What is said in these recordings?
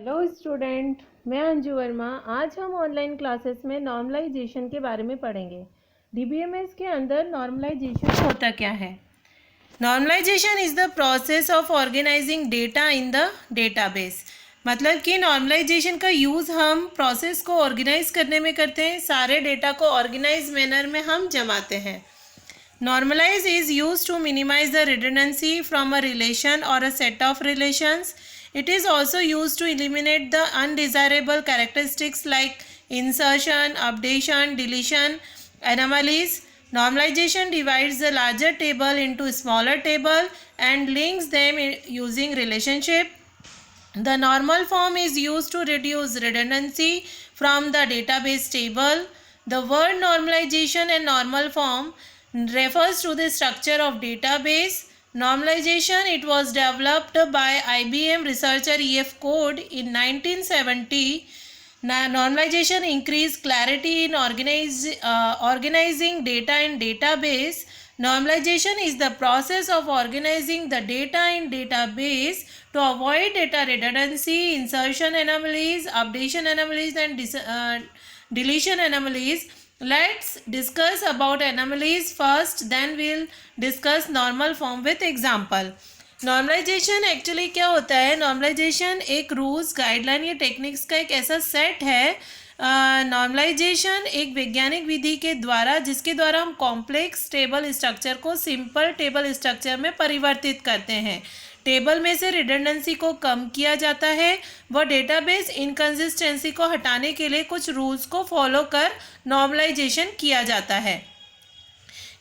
Hello student, मैं अंजू वर्मा। आज हम ऑनलाइन क्लासेस में नॉर्मलाइजेशन के बारे में पढ़ेंगे। डीबीएमएस के अंदर नॉर्मलाइजेशन होता क्या है? Normalisation is the process of organising data in the database. मतलब कि नॉर्मलाइजेशन का यूज़ हम प्रोसेस को ऑर्गेनाइज करने में करते हैं। सारे डेटा को ऑर्गेनाइज मैनर में हम जमाते हैं। Normalize is used to minimize the redundancy from a relation or a set of relations. It is also used to eliminate the undesirable characteristics like insertion, updation, deletion, anomalies. Normalization divides the larger table into smaller table and links them using relationship. The normal form is used to reduce redundancy from the database table. The word normalization and normal form refers to the structure of database. Normalization, it was developed by IBM researcher E.F. Code in 1970. Normalization increased clarity in organizing data in database. Normalization is the process of organizing the data in database to avoid data redundancy, insertion anomalies, updation anomalies, and deletion anomalies. Let's discuss about anomalies first, then we'll discuss normal form with example. Normalisation actually क्या होता है? Normalisation एक rules, guideline या techniques का एक ऐसा set है। Normalisation एक वैज्ञानिक विधि के द्वारा, जिसके द्वारा हम कॉम्प्लेक्स टेबल स्ट्रक्चर को सिंपल टेबल स्ट्रक्चर में परिवर्तित करते हैं। टेबल में से रिडंडेंसी को कम किया जाता है व डेटाबेस इनकंसिस्टेंसी को हटाने के लिए कुछ रूल्स को फॉलो कर नॉर्मलाइजेशन किया जाता है।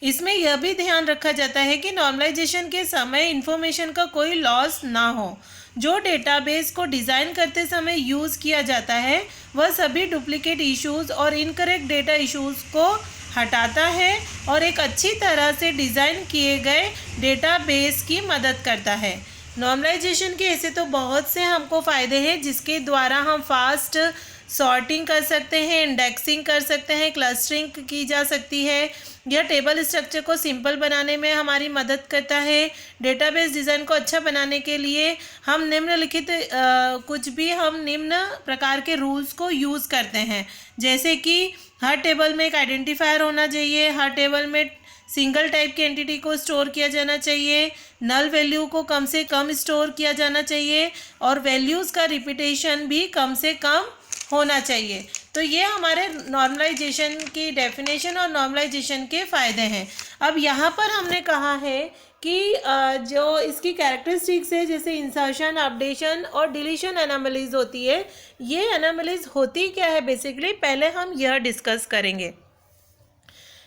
इसमें यह भी ध्यान रखा जाता है कि नॉर्मलाइजेशन के समय इंफॉर्मेशन का कोई लॉस ना हो। जो डेटाबेस को डिज़ाइन करते समय यूज़ किया जाता है वह सभी डुप्लीकेट इश्यूज़ और इनकरेक्ट डेटा इश्यूज़ को हटाता है और एक अच्छी तरह से डिज़ाइन किए गए डेटाबेस की मदद करता है। नॉर्मलाइजेशन के ऐसे तो बहुत से हमको फ़ायदे हैं, जिसके द्वारा हम फास्ट सॉर्टिंग कर सकते हैं, इंडेक्सिंग कर सकते हैं, क्लस्टरिंग की जा सकती है। यह टेबल स्ट्रक्चर को सिंपल बनाने में हमारी मदद करता है। डेटाबेस डिज़ाइन को अच्छा बनाने के लिए हम निम्नलिखित हम निम्न प्रकार के रूल्स को यूज़ करते हैं, जैसे कि हर टेबल में एक आइडेंटिफायर होना चाहिए, हर टेबल में सिंगल टाइप की एंटिटी को स्टोर किया जाना चाहिए, नल वैल्यू को कम से कम स्टोर किया जाना चाहिए और वैल्यूज़ का रिपीटेशन भी कम से कम होना चाहिए। तो ये हमारे नॉर्मलाइजेशन की डेफिनेशन और नॉर्मलाइजेशन के फ़ायदे हैं। अब यहाँ पर हमने कहा है कि जो इसकी कैरेक्टरिस्टिक्स है, जैसे इंसर्शन, अपडेशन और डिलीशन एनोमलीज होती है। ये एनोमलीज होती क्या है बेसिकली, पहले हम यह डिस्कस करेंगे।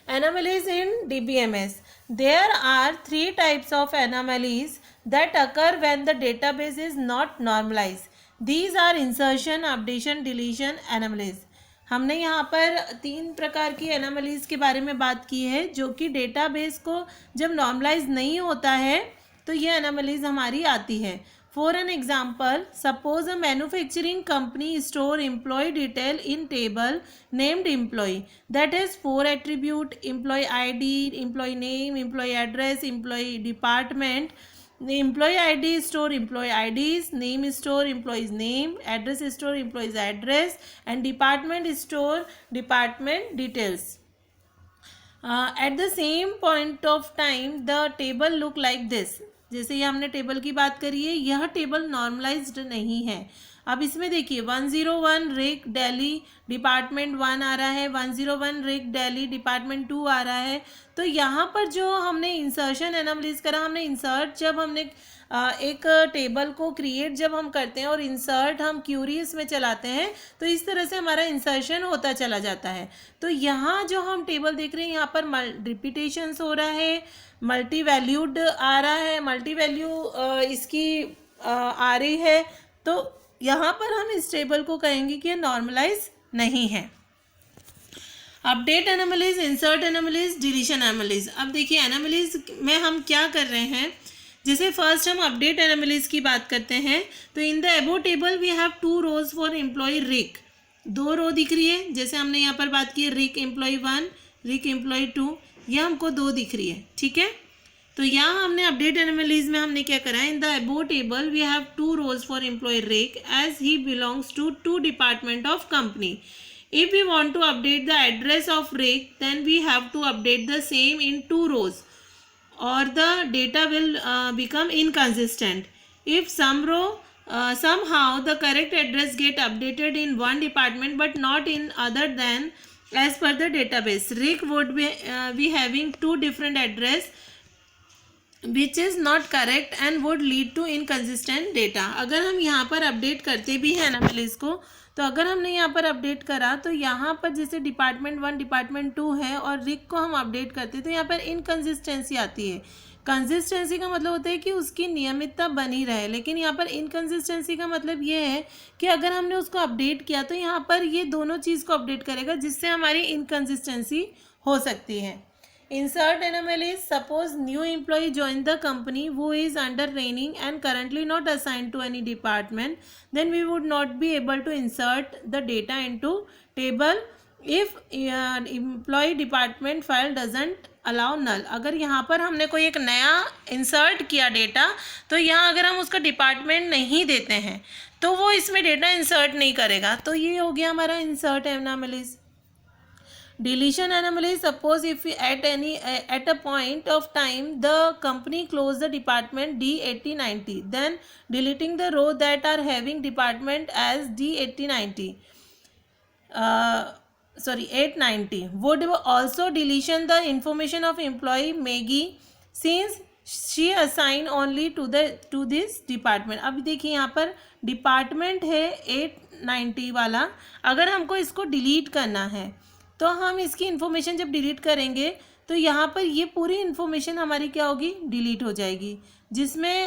Anomalies in DBMS. There are 3 types of anomalies that occur when the database is not normalized. These are insertion, updation, deletion anomalies. हमने यहाँ पर 3 प्रकार की एनामलीज़ के बारे में बात की है, जो कि डेटाबेस को जब नॉर्मलाइज नहीं होता है तो ये एनामलीज़ हमारी आती है। For an example, suppose a manufacturing company store employee detail in table named employee that has 4 attribute: employee ID, employee name, employee address, employee department. The employee ID store employee IDs, name store employee's name, address store employee's address, and department store department details. At the same point of time, the table look like this. जैसे ये हमने table की बात करी है, यह table normalised नहीं है। अब इसमें देखिए 101 रिक दिल्ली डिपार्टमेंट 1 आ रहा है, 101 रिक दिल्ली डिपार्टमेंट 2 आ रहा है। तो यहाँ पर जो हमने इंसर्शन एनामलीज करा, हमने इंसर्ट जब हमने एक टेबल को क्रिएट जब हम करते हैं और इंसर्ट हम क्यूरीज में चलाते हैं, तो इस तरह से हमारा इंसर्शन होता चला जाता है। तो यहाँ जो हम टेबल देख रहे हैं, यहाँ पर रिपीटेशंस हो रहा है, मल्टी वैल्यूड आ रहा है, मल्टी वैल्यू इसकी आ रही है। तो यहाँ पर हम इस टेबल को कहेंगे कि ये नॉर्मलाइज नहीं है। Update anomalies, insert anomalies, deletion anomalies. अब देखिए एनामलीज में हम क्या कर रहे हैं। जैसे फर्स्ट हम अपडेट एनामलीज की बात करते हैं, तो in the above table we have 2 rows for employee रिक। 2 रो दिख रही है, जैसे हमने यहाँ पर बात की रिक एम्प्लॉय 1, रिक एम्प्लॉय 2, ये हमको 2 दिख रही है, ठीक है। तो यहाँ हमने अपडेट एनोमलीज में हमने क्या करा, in the above table we have 2 rows for employee Rick as he belongs to 2 department of company. If we want to update the address of Rick, then we have to update the same in 2 rows or the data will become inconsistent. If some row somehow the correct address get updated in one department but not in other than as per the database, Rick would be having 2 different address which is not correct and would lead to inconsistent data. अगर हम यहाँ पर update करते भी हैं analysis को, तो अगर हमने यहाँ पर अपडेट करा तो यहाँ पर जैसे डिपार्टमेंट 1 डिपार्टमेंट 2 है और रिक को हम अपडेट करते तो यहाँ पर इनकन्सिस्टेंसी आती है. कंसिस्टेंसी का मतलब होता है कि उसकी नियमितता बनी रहे, लेकिन यहाँ पर इनकन्सिस्टेंसी का मतलब ये है कि अगर हमने उसको अपडेट किया तो यहाँ पर ये दोनों चीज़ को अपडेट करेगा, जिससे हमारी इनकन्सिस्टेंसी हो सकती है. Insert anomalies. Suppose new employee joined the company who is under training and currently not assigned to any department. Then we would not be able to insert the data into table if employee department file doesn't allow null. अगर यहाँ पर हमने कोई एक नया insert किया data, तो यहाँ अगर हम उसका डिपार्टमेंट नहीं देते हैं तो वो इसमें डेटा इंसर्ट नहीं करेगा. तो ये हो गया हमारा insert anomalies. Deletion anomaly. Suppose if we at a point of time the company closed the department D8090, then deleting the row that are having department as D8090 890 would also deletion the information of employee Maggie since she assigned only to this department. अब देखिए यहाँ पर department है 890 वाला, अगर हमको इसको delete करना है तो हम इसकी इन्फॉर्मेशन जब डिलीट करेंगे तो यहाँ पर ये पूरी इन्फॉर्मेशन हमारी क्या होगी, डिलीट हो जाएगी, जिसमें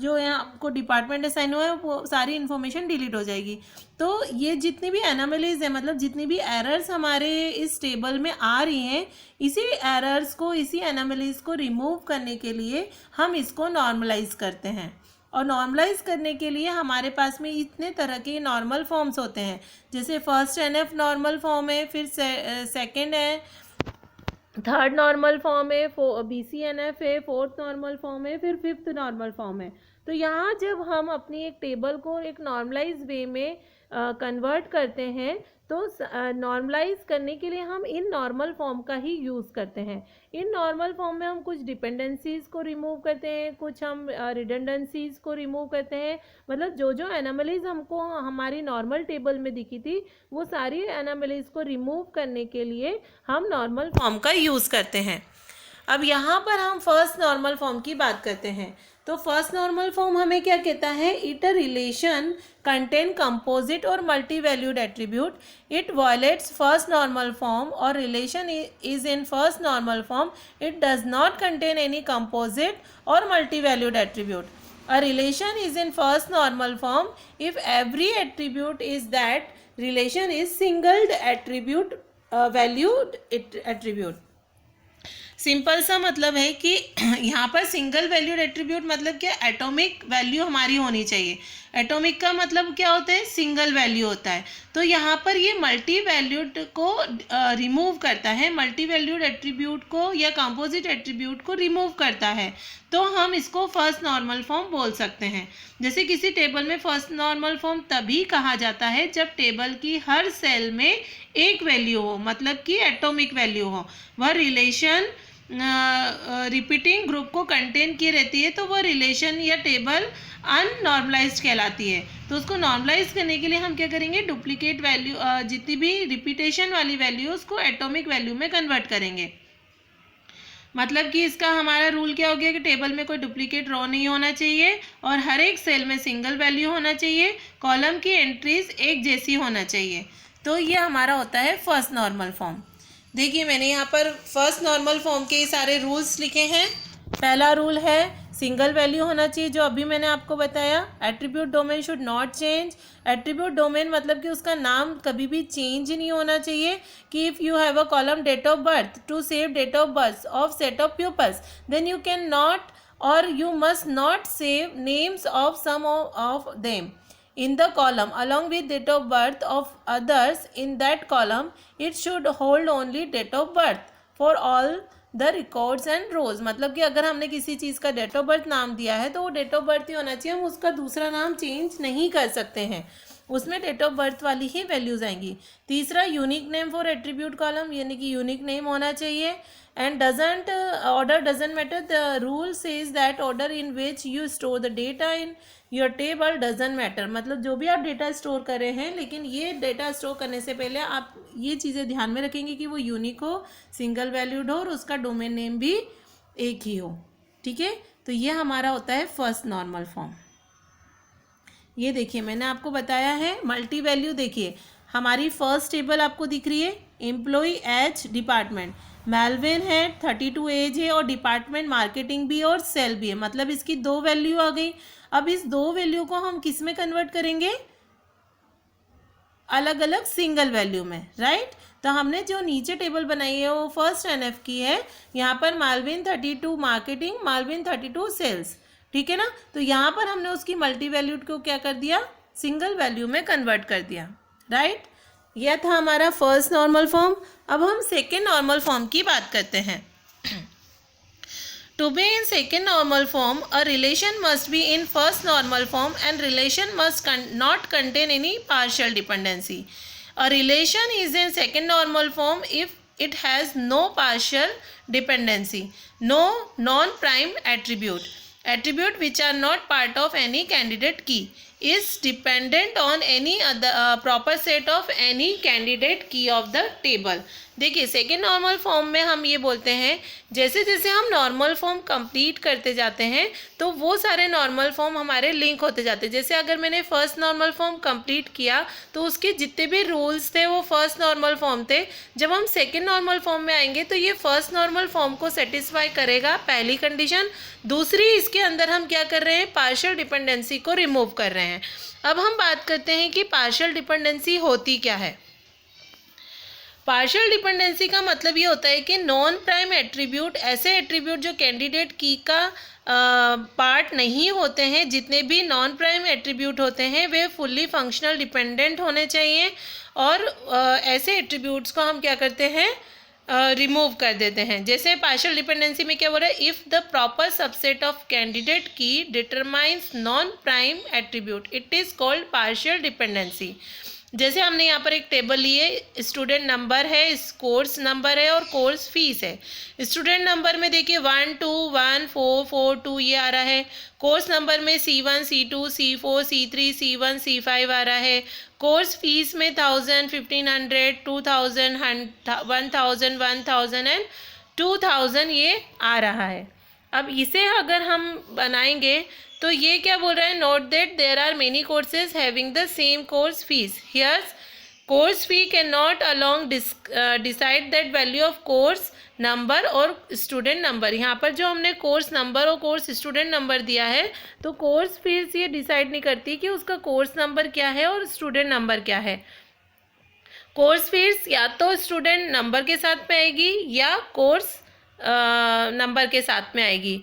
जो यहाँ आपको डिपार्टमेंट असाइन हुआ है वो सारी इन्फॉर्मेशन डिलीट हो जाएगी. तो ये जितनी भी एनोमलीज है, मतलब जितनी भी एरर्स हमारे इस टेबल में आ रही हैं, इसी एरर्स को, इसी एनोमलीज को रिमूव करने के लिए हम इसको नॉर्मलाइज करते हैं. और नॉर्मलाइज करने के लिए हमारे पास में इतने तरह के नॉर्मल फॉर्म्स होते हैं, जैसे फर्स्ट एनएफ नॉर्मल फॉर्म है, फिर सेकंड है, थर्ड नॉर्मल फॉर्म है, BCNF है, फोर्थ नॉर्मल फॉर्म है, फिर फिफ्थ नॉर्मल फॉर्म है. तो यहाँ जब हम अपनी एक टेबल को एक नॉर्मलाइज वे में कन्वर्ट करते हैं तो नॉर्मलाइज करने के लिए हम इन नॉर्मल फॉर्म का ही यूज़ करते हैं. इन नॉर्मल फॉर्म में हम कुछ डिपेंडेंसीज़ को रिमूव करते हैं, कुछ हम रिडंडेंसीज़ को रिमूव करते हैं. मतलब जो जो एनोमलीज हमको हमारी नॉर्मल टेबल में दिखी थी वो सारी एनोमलीज को रिमूव करने के लिए हम नॉर्मल फॉर्म का यूज़ करते हैं. अब यहाँ पर हम फर्स्ट नॉर्मल फॉर्म की बात करते हैं. तो फर्स्ट नॉर्मल फॉर्म हमें क्या कहता है, it a relation contain composite और multi valued attribute. It violates first normal form और relation is in first normal form. It does not contain any composite और multi valued attribute. A relation is in first normal form if every attribute is that relation is singled attribute valued attribute. Simple सा मतलब है कि यहाँ पर single valued attribute मतलब क्या, atomic value हमारी होनी चाहिए. एटॉमिक का मतलब क्या होता है, सिंगल वैल्यू होता है. तो यहाँ पर ये मल्टी वैल्यूड को रिमूव करता है, मल्टी वैल्यूड एट्रीब्यूट को या कंपोजिट एट्रीब्यूट को रिमूव करता है. तो हम इसको फर्स्ट नॉर्मल फॉर्म बोल सकते हैं. जैसे किसी टेबल में फर्स्ट नॉर्मल फॉर्म तभी कहा जाता है जब टेबल की हर सेल में एक वैल्यू हो, मतलब कि एटॉमिक वैल्यू हो. वह रिलेशन रिपीटिंग ग्रुप को कंटेन किए रहती है, तो वो रिलेशन या टेबल अननॉर्मलाइज्ड कहलाती है. तो उसको नॉर्मलाइज करने के लिए हम क्या करेंगे, डुप्लीकेट वैल्यू जितनी भी रिपीटेशन वाली वैल्यू उसको एटॉमिक वैल्यू में कन्वर्ट करेंगे. मतलब कि इसका हमारा रूल क्या हो गया कि टेबल में कोई डुप्लीकेट रो नहीं होना चाहिए और हर एक सेल में सिंगल वैल्यू होना चाहिए. कॉलम की एंट्रीज एक जैसी होना चाहिए. तो ये हमारा होता है फर्स्ट नॉर्मल फॉर्म. देखिए मैंने यहाँ पर फर्स्ट नॉर्मल फॉर्म के सारे रूल्स लिखे हैं. पहला रूल है सिंगल वैल्यू होना चाहिए, जो अभी मैंने आपको बताया. Attribute domain should not change. Attribute domain मतलब कि उसका नाम कभी भी चेंज नहीं होना चाहिए. कि if you have a column date of birth to save date of birth of set of peoples, then you can not और you must not save names of some of them in the column along with date of birth of others in that column. It should hold only date of birth for all the records and rows, मतलब कि अगर हमने किसी चीज़ का date of birth नाम दिया है तो वो डेट ऑफ बर्थ ही होना चाहिए, हम उसका दूसरा नाम चेंज नहीं कर सकते हैं, उसमें डेट ऑफ बर्थ वाली ही वैल्यूज आएंगी। तीसरा, unique name for attribute column, यानी कि यूनिक नेम होना चाहिए। And doesn't order doesn't matter, the rule says that order in which you store the data in your table doesn't matter, मतलब जो भी आप डेटा स्टोर कर रहे हैं, लेकिन ये डेटा स्टोर करने से पहले आप ये चीज़ें ध्यान में रखेंगे कि वो यूनिक हो, सिंगल वैल्यूड हो और उसका डोमेन नेम भी एक ही हो। ठीक है, तो ये हमारा होता है फर्स्ट नॉर्मल फॉर्म। ये देखिए मैंने आपको बताया है मल्टी वैल्यू, देखिए हमारी फर्स्ट टेबल आपको दिख रही है, एम्प्लॉय एज डिपार्टमेंट, मेलविन है 32 एज है और डिपार्टमेंट मार्केटिंग भी और सेल भी है, मतलब इसकी 2 वैल्यू आ गई। अब इस 2 वैल्यू को हम किस में कन्वर्ट करेंगे, अलग अलग सिंगल वैल्यू में, राइट। तो हमने जो नीचे टेबल बनाई है वो फर्स्ट एनएफ की है, यहाँ पर मालविन 32 मार्केटिंग, मालविन 32 सेल्स, ठीक है ना। तो यहाँ पर हमने उसकी मल्टी वैल्यूड को क्या कर दिया, सिंगल वैल्यू में कन्वर्ट कर दिया, राइट। यह था हमारा फर्स्ट नॉर्मल फॉर्म। अब हम सेकेंड नॉर्मल फॉर्म की बात करते हैं। To be in second normal form, a relation must be in first normal form and relation must not contain any partial dependency. A relation is in second normal form if it has no partial dependency, no non-prime attribute, attribute which are not part of any candidate key, is dependent on any other proper set of any candidate key of the table. देखिए second normal form में हम ये बोलते हैं, जैसे जैसे हम normal form complete करते जाते हैं तो वो सारे नॉर्मल फॉर्म हमारे लिंक होते जाते हैं। जैसे अगर मैंने फर्स्ट नॉर्मल फॉर्म कंप्लीट किया तो उसके जितने भी रूल्स थे वो फर्स्ट नॉर्मल फॉर्म थे। जब हम सेकेंड नॉर्मल फॉर्म में आएंगे तो ये फर्स्ट नॉर्मल फॉर्म को सेटिस्फाई करेगा, पहली कंडीशन। दूसरी, इसके अंदर हम क्या कर रहे हैं, पार्शियल डिपेंडेंसी को रिमूव कर रहे हैं। अब हम बात करते हैं कि पार्शियल डिपेंडेंसी होती क्या है। पार्शियल डिपेंडेंसी का मतलब ये होता है कि नॉन प्राइम एट्रीब्यूट, ऐसे एट्रीब्यूट जो कैंडिडेट की का पार्ट नहीं होते हैं, जितने भी नॉन प्राइम एट्रीब्यूट होते हैं वे फुल्ली फंक्शनल डिपेंडेंट होने चाहिए। और ऐसे एट्रीब्यूट्स को हम क्या करते हैं, रिमूव कर देते हैं। जैसे पार्शियल डिपेंडेंसी में क्या बोल रहा है, if the proper subset of candidate key determines non prime attribute it is called partial dependency. जैसे हमने यहाँ पर एक टेबल ली है, स्टूडेंट नंबर है, कोर्स नंबर है और कोर्स फीस है। स्टूडेंट नंबर में देखिए 1 2 1 4 4 2 ये आ रहा है। कोर्स नंबर में C1 C2 C4 C3 C1 C5 आ रहा है। कोर्स फीस में 1000 1500 2000 1000 1000 एंड 2000 ये आ रहा है। अब इसे अगर हम बनाएंगे तो ये क्या बोल रहा है, note that there are many courses having the same course fees, here's course fee can not along decide that value of course number और स्टूडेंट नंबर। यहाँ पर जो हमने कोर्स नंबर और कोर्स स्टूडेंट नंबर दिया है तो कोर्स फीस ये डिसाइड नहीं करती कि उसका कोर्स नंबर क्या है और स्टूडेंट नंबर क्या है। कोर्स फीस या तो स्टूडेंट नंबर के साथ में आएगी या कोर्स नंबर के साथ में आएगी।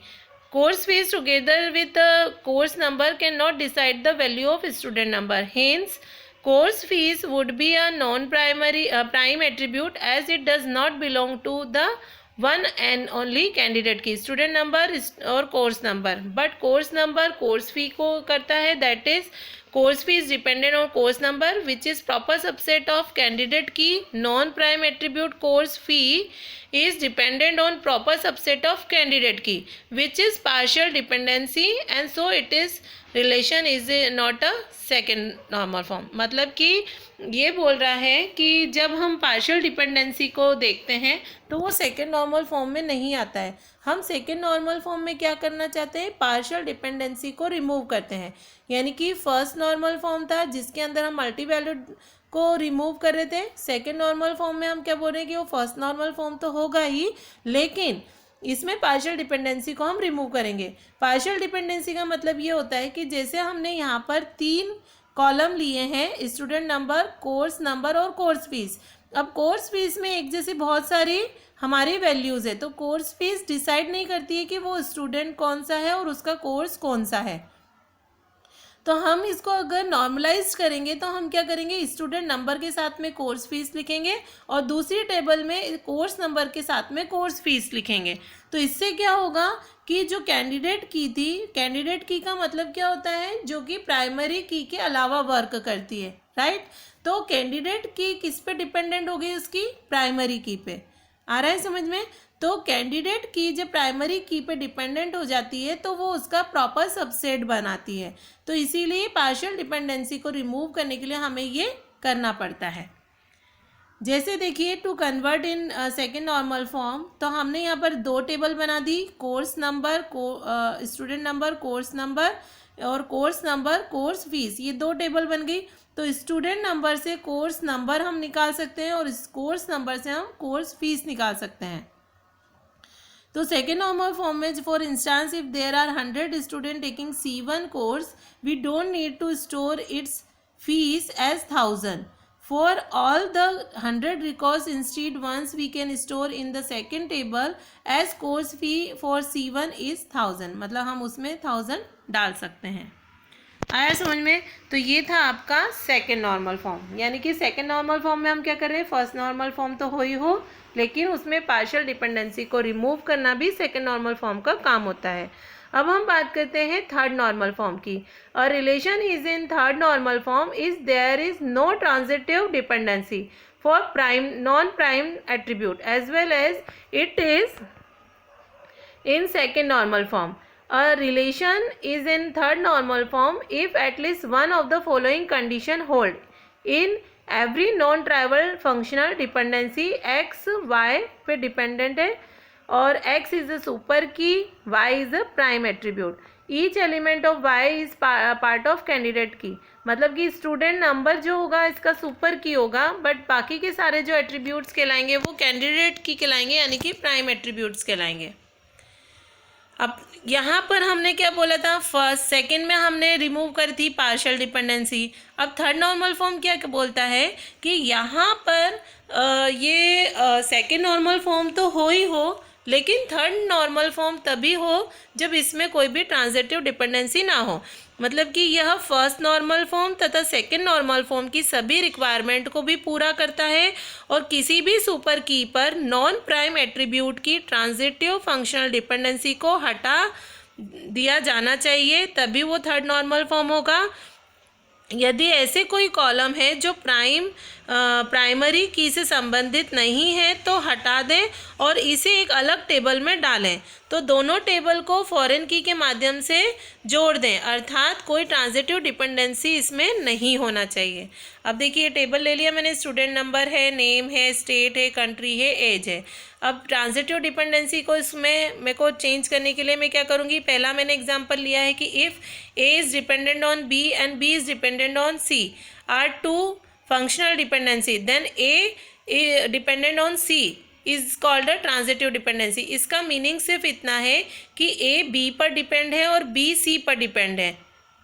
Course fees together with the course number cannot decide the value of student number. Hence, course fees would be a non-primary prime attribute as it does not belong to the one and only candidate key, student number और course number. But course number course fee को करता है, that is course fee is dependent on course number which is proper subset of candidate key. Non-prime attribute course fee is dependent on proper subset of candidate key which is partial dependency and so it is relation is not a second normal form। मतलब कि ये बोल रहा है कि जब हम partial dependency को देखते हैं तो वो सेकेंड नॉर्मल फॉर्म में नहीं आता है। हम सेकेंड नॉर्मल फॉर्म में क्या करना चाहते हैं, पार्शियल डिपेंडेंसी को रिमूव करते हैं। यानी कि फर्स्ट नॉर्मल फॉर्म था जिसके अंदर हम मल्टी वैल्यूड को रिमूव कर रहे थे, सेकेंड नॉर्मल फॉर्म में हम क्या बोल रहे हैं कि वो फर्स्ट नॉर्मल फॉर्म तो होगा ही, लेकिन इसमें पार्शियल डिपेंडेंसी को हम रिमूव करेंगे। पार्शियल डिपेंडेंसी का मतलब ये होता है कि जैसे हमने यहाँ पर 3 कॉलम लिए हैं, स्टूडेंट नंबर, कोर्स नंबर और कोर्स फीस। अब कोर्स फीस में एक जैसी बहुत सारी हमारी वैल्यूज़ है तो कोर्स फीस डिसाइड नहीं करती है कि वो स्टूडेंट कौन सा है और उसका कोर्स कौन सा है। तो हम इसको अगर नॉर्मलाइज करेंगे तो हम क्या करेंगे, स्टूडेंट नंबर के साथ में कोर्स फीस लिखेंगे और दूसरी टेबल में कोर्स नंबर के साथ में कोर्स फीस लिखेंगे। तो इससे क्या होगा कि जो कैंडिडेट की थी, कैंडिडेट की का मतलब क्या होता है, जो कि प्राइमरी की के अलावा वर्क करती है, राइट। तो कैंडिडेट की किस पे डिपेंडेंट हो गई, उसकी प्राइमरी की पे। आ रहा है समझ में। तो कैंडिडेट की जब प्राइमरी की पे डिपेंडेंट हो जाती है तो वो उसका प्रॉपर सबसेट बनाती है। तो इसीलिए पार्शियल डिपेंडेंसी को रिमूव करने के लिए हमें ये करना पड़ता है। जैसे देखिए, to convert in second normal form, तो हमने यहाँ पर दो टेबल बना दी, course number, student number, course number, और कोर्स नंबर कोर्स फीस, ये दो टेबल बन गई। तो स्टूडेंट नंबर से कोर्स नंबर हम निकाल सकते हैं और इस कोर्स नंबर से हम कोर्स फीस निकाल सकते हैं। तो सेकेंड नॉर्मल फॉर्म में, for instance if there are 100 student taking C1 course, we don't need to store its fees as 1000 for all the 100 records. Instead, once we can store in the second table as course fee for C1 is 1000, मतलब हम उसमें 1000 डाल सकते हैं। आया समझ में। तो ये था आपका सेकेंड नॉर्मल फॉर्म, यानी कि सेकेंड नॉर्मल फॉर्म में हम क्या कर रहे हैं, फर्स्ट नॉर्मल फॉर्म तो हो ही हो, लेकिन उसमें पार्शियल डिपेंडेंसी को रिमूव करना भी सेकेंड नॉर्मल फॉर्म का काम होता है। अब हम बात करते हैं थर्ड नॉर्मल फॉर्म की। A relation is in third normal form is there is no transitive dependency for prime non prime attribute as well as it is in second normal form. A relation is in third normal form if at least one of the following condition hold. In every non-trivial functional dependency x y पे dependent है और x is a super key, y is a prime attribute. Each element of y is part of candidate key. मतलब कि student number जो होगा इसका super की होगा, बट बाकी के सारे जो एट्रीब्यूट्स कहलाएंगे वो कैंडिडेट की कहलाएंगे, यानी कि प्राइम एट्रीब्यूट्स कहलाएंगे। अब यहाँ पर हमने क्या बोला था, फर्स्ट सेकंड में हमने रिमूव करी थी पार्शियल डिपेंडेंसी। अब थर्ड नॉर्मल फॉर्म क्या बोलता है कि यहाँ पर ये सेकंड नॉर्मल फॉर्म तो हो ही हो, लेकिन थर्ड नॉर्मल फॉर्म तभी हो जब इसमें कोई भी ट्रांजिटिव डिपेंडेंसी ना हो। मतलब कि यह फर्स्ट नॉर्मल फॉर्म तथा सेकंड नॉर्मल फॉर्म की सभी रिक्वायरमेंट को भी पूरा करता है और किसी भी सुपर की पर नॉन प्राइम एट्रीब्यूट की ट्रांजिटिव फंक्शनल डिपेंडेंसी को हटा दिया जाना चाहिए, तभी वो थर्ड नॉर्मल फॉर्म होगा। यदि ऐसे कोई कॉलम है जो प्राइमरी की से संबंधित नहीं है तो हटा दें और इसे एक अलग टेबल में डालें। तो दोनों टेबल को फॉरेन की के माध्यम से जोड़ दें, अर्थात कोई ट्रांजिटिव डिपेंडेंसी इसमें नहीं होना चाहिए। अब देखिए, टेबल ले लिया मैंने, स्टूडेंट नंबर है, नेम है, स्टेट है, कंट्री है, एज है। अब ट्रांजिटिव डिपेंडेंसी को इसमें मेरे को चेंज करने के लिए मैं क्या करूँगी, पहला मैंने एग्जांपल लिया है कि if A is dependent on B and B is dependent on C are two functional dependency, then A dependent on C is called a transitive dependency. इसका मीनिंग सिर्फ इतना है कि ए बी पर डिपेंड है और बी सी पर depend है।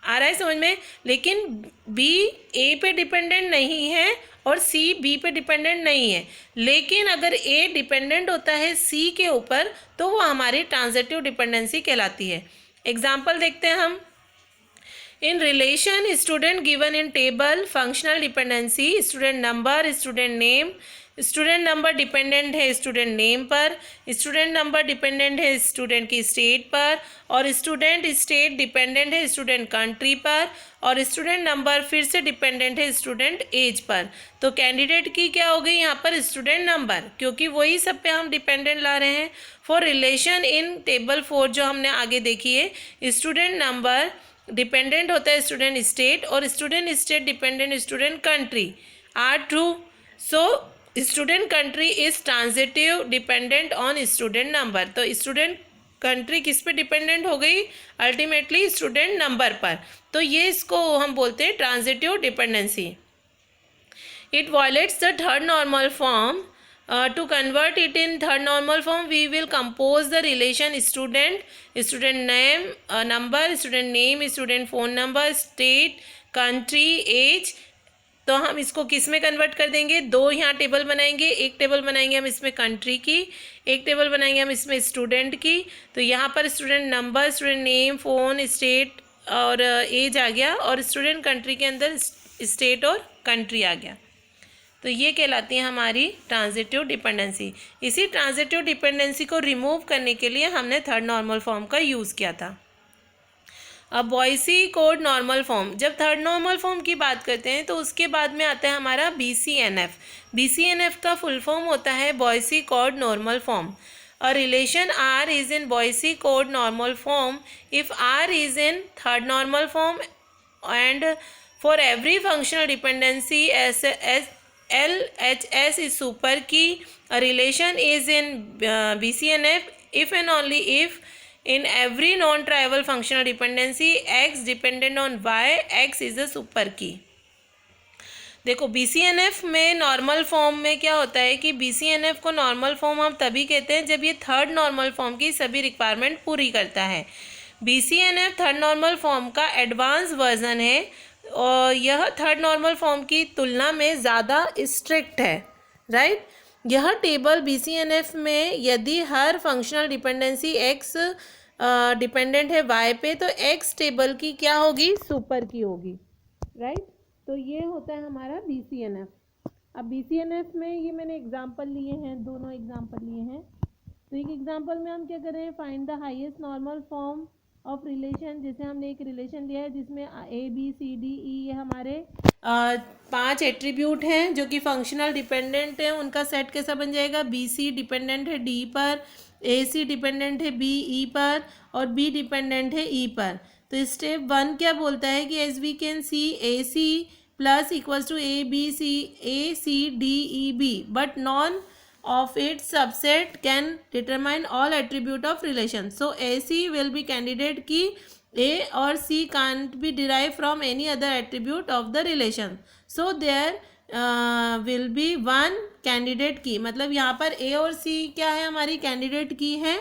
आ रहा है समझ में। लेकिन बी ए पे डिपेंडेंट नहीं है और सी बी पे डिपेंडेंट नहीं है, लेकिन अगर ए डिपेंडेंट होता है सी के ऊपर तो वो हमारी ट्रांजिटिव डिपेंडेंसी कहलाती है। एग्जाम्पल देखते हैं हम। In relation student given in table functional dependency student number, student name. Student number dependent है स्टूडेंट नेम पर, स्टूडेंट नंबर डिपेंडेंट है स्टूडेंट की स्टेट पर, और स्टूडेंट स्टेट डिपेंडेंट है स्टूडेंट कंट्री पर, और स्टूडेंट नंबर फिर से डिपेंडेंट है स्टूडेंट एज पर। तो कैंडिडेट की क्या हो गई यहाँ पर, स्टूडेंट नंबर, क्योंकि वही सब पे हम डिपेंडेंट ला रहे हैं। फॉर रिलेशन इन टेबल 4 जो हमने आगे देखी है, स्टूडेंट नंबर डिपेंडेंट होता है स्टूडेंट स्टेट और student state dependent student country are true. So student country is transitive dependent on student number. तो स्टूडेंट कंट्री किस पे डिपेंडेंट हो गई, अल्टीमेटली स्टूडेंट नंबर पर। तो ये इसको हम बोलते हैं transitive dependency. It violets the third normal form. To convert it in third normal form, we will compose the relation student, student name, number, student name, student phone number, state, country, age। तो हम इसको किस में convert कर देंगे, दो यहाँ table बनाएंगे, एक टेबल बनाएंगे हम इसमें कंट्री की, एक टेबल बनाएंगे हम इसमें स्टूडेंट की। तो यहाँ पर student number, student name, phone, state, और एज आ गया, और स्टूडेंट कंट्री के अंदर स्टेट और कंट्री आ गया। तो ये कहलाती है हमारी ट्रांजिटिव डिपेंडेंसी। इसी ट्रांजिटिव डिपेंडेंसी को रिमूव करने के लिए हमने थर्ड नॉर्मल फॉर्म का यूज़ किया था। अब बॉयसी कोड नॉर्मल फॉर्म, जब थर्ड नॉर्मल फॉर्म की बात करते हैं तो उसके बाद में आता है हमारा BCNF। BCNF का फुल फॉर्म होता है बॉयसी code normal form. A relation R is in Boyce code normal form if R is in third normal form, and for every functional dependency LHS is super key. A relation is in BCNF if and only if in every non-trivial functional dependency X dependent on Y, X is a super key. देखो BCNF में normal form में क्या होता है कि BCNF को normal form हम तभी कहते हैं जब ये थर्ड नॉर्मल फॉर्म की सभी रिक्वायरमेंट पूरी करता है। BCNF थर्ड नॉर्मल फॉर्म का एडवांस वर्जन है और यह थर्ड नॉर्मल फॉर्म की तुलना में ज़्यादा स्ट्रिक्ट है, राइट। यह टेबल BCNF में यदि हर फंक्शनल डिपेंडेंसी X डिपेंडेंट है Y पे तो X टेबल की क्या होगी, सुपर की होगी, राइट। तो ये होता है हमारा BCNF। अब BCNF में ये मैंने एग्जांपल लिए हैं, दोनों एग्जांपल लिए हैं। तो एक एग्जांपल में हम क्या कर रहे हैं, find the highest normal form of relation. जैसे हमने एक रिलेशन लिया है जिसमें ABCDE ये हमारे 5 एट्रीब्यूट हैं जो कि फंक्शनल डिपेंडेंट हैं। उनका सेट कैसा बन जाएगा, BC डिपेंडेंट है D पर, AC डिपेंडेंट है B E पर, और B डिपेंडेंट है E पर। तो स्टेप 1 क्या बोलता है कि as we can see AC plus equals to ABCDEB, but none of its subset can determine all attribute of relation. So AC will be candidate key. A or C can't be derived from any other attribute of the relation. So there will be one candidate key. मतलब यहाँ पर A और C क्या है, हमारी candidate key है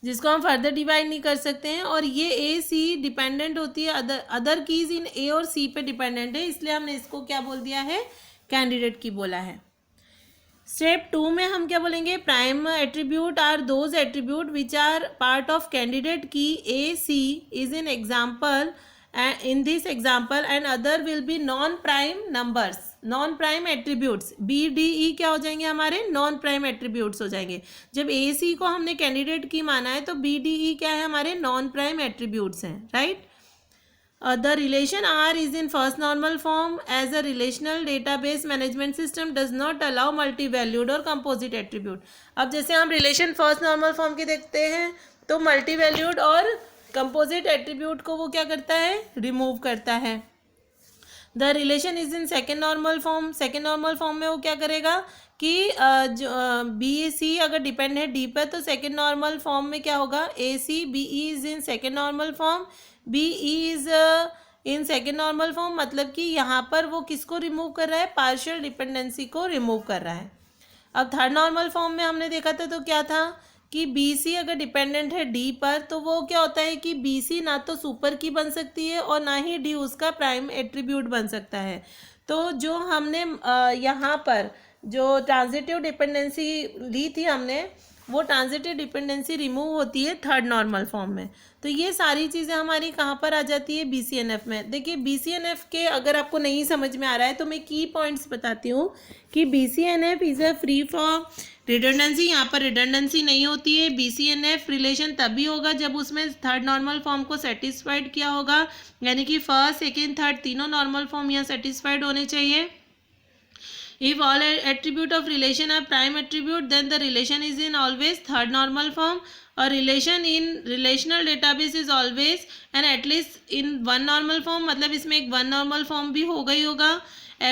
जिसको हम फर्दर डिवाइड नहीं कर सकते हैं, और ये A C डिपेंडेंट होती है, अदर कीज इन A और C पे डिपेंडेंट है, इसलिए हमने इसको क्या बोल दिया है, कैंडिडेट की बोला है। स्टेप 2 में हम क्या बोलेंगे, prime attribute are those attribute which are part of candidate key AC is in example, in this example and other will be non prime numbers, non prime attributes। B D E क्या हो जाएंगे, हमारे non prime attributes हो जाएंगे। जब AC को हमने candidate की माना है तो B D E क्या है, हमारे non prime attributes हैं, right. The relation R is in first normal form as a relational database management system does not allow multi-valued or composite attribute। अब जैसे हम रिलेशन फर्स्ट नॉर्मल फॉर्म की देखते हैं तो मल्टी वैल्यूड और composite attribute को वो क्या करता है, रिमूव करता है। The relation is in second normal form, second normal form में वो क्या करेगा कि जो BC अगर डिपेंड है D पर तो सेकेंड नॉर्मल फॉर्म में क्या होगा, AC BE is in second normal form, BE is in second normal form. मतलब कि यहाँ पर वो किसको रिमूव कर रहा है, पार्शियल डिपेंडेंसी को रिमूव कर रहा है। अब थर्ड नॉर्मल फॉर्म में हमने देखा था तो क्या था कि BC अगर डिपेंडेंट है D पर तो वो क्या होता है कि BC ना तो सुपर की बन सकती है और ना ही D उसका प्राइम एट्रीब्यूट बन सकता है। तो जो हमने यहाँ पर जो ट्रांजिटिव डिपेंडेंसी ली थी हमने, वो ट्रांजिटिव डिपेंडेंसी रिमूव होती है थर्ड नॉर्मल फॉर्म में। तो ये सारी चीज़ें हमारी कहाँ पर आ जाती है, BCNF में। देखिए BCNF के अगर आपको नहीं समझ में आ रहा है तो मैं की पॉइंट्स बताती हूँ कि BCNF is a free form redundancy, यहाँ पर रिडंडेंसी नहीं होती है। BCNF रिलेशन तभी होगा जब उसमें थर्ड नॉर्मल फॉर्म को सेटिस्फाइड किया होगा, यानी कि फर्स्ट सेकेंड थर्ड तीनों नॉर्मल फॉर्म यहाँ सेटिस्फाइड होने चाहिए। If all attribute of relation are prime attribute, then the relation is in always third normal form. A relation in relational database is always and at least in one normal form, मतलब इसमें एक one normal form भी होगा ही होगा।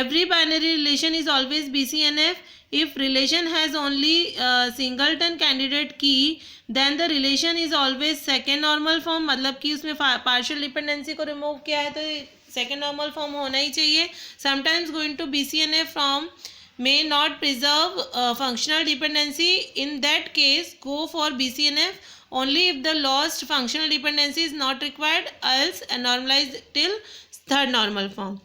Every binary relation is always BCNF. If relation has only singleton candidate key, then the relation is always second normal form। मतलब कि उसमें partial dependency को remove किया है तो सेकेंड नॉर्मल फॉर्म होना ही चाहिए। Sometimes going to BCNF form may not preserve functional dependency. In that case go for BCNF only if the lost functional dependency is not required, else normalize till third normal form।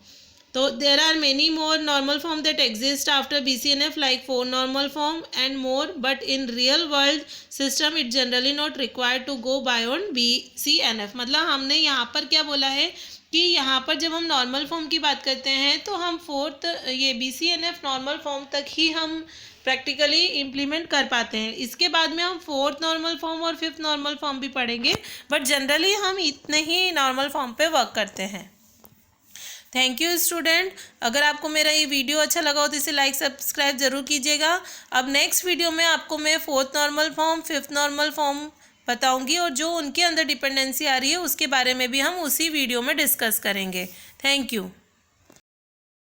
तो there are many more normal form that exist after BCNF like 4 normal form and more, but in real world system it generally not required to go beyond BCNF. मतलब हमने यहाँ पर क्या बोला है कि यहाँ पर जब हम नॉर्मल फॉर्म की बात करते हैं तो हम फोर्थ ये BCNF नॉर्मल फॉर्म तक ही हम प्रैक्टिकली इम्प्लीमेंट कर पाते हैं. इसके बाद में हम फोर्थ नॉर्मल फॉर्म और फिफ्थ नॉर्मल फॉर्म भी पढ़ेंगे, बट जनरली हम इतने ही नॉर्मल फॉर्म पे वर्क करते हैं. Thank you student. अगर आपको मेरा ये वीडियो अच्छा लगा हो तो इसे लाइक सब्सक्राइब जरूर कीजिएगा. अब नेक्स्ट वीडियो में आपको मैं fourth normal form fifth normal form बताऊंगी और जो उनके अंदर डिपेंडेंसी आ रही है उसके बारे में भी हम उसी वीडियो में डिस्कस करेंगे. Thank you.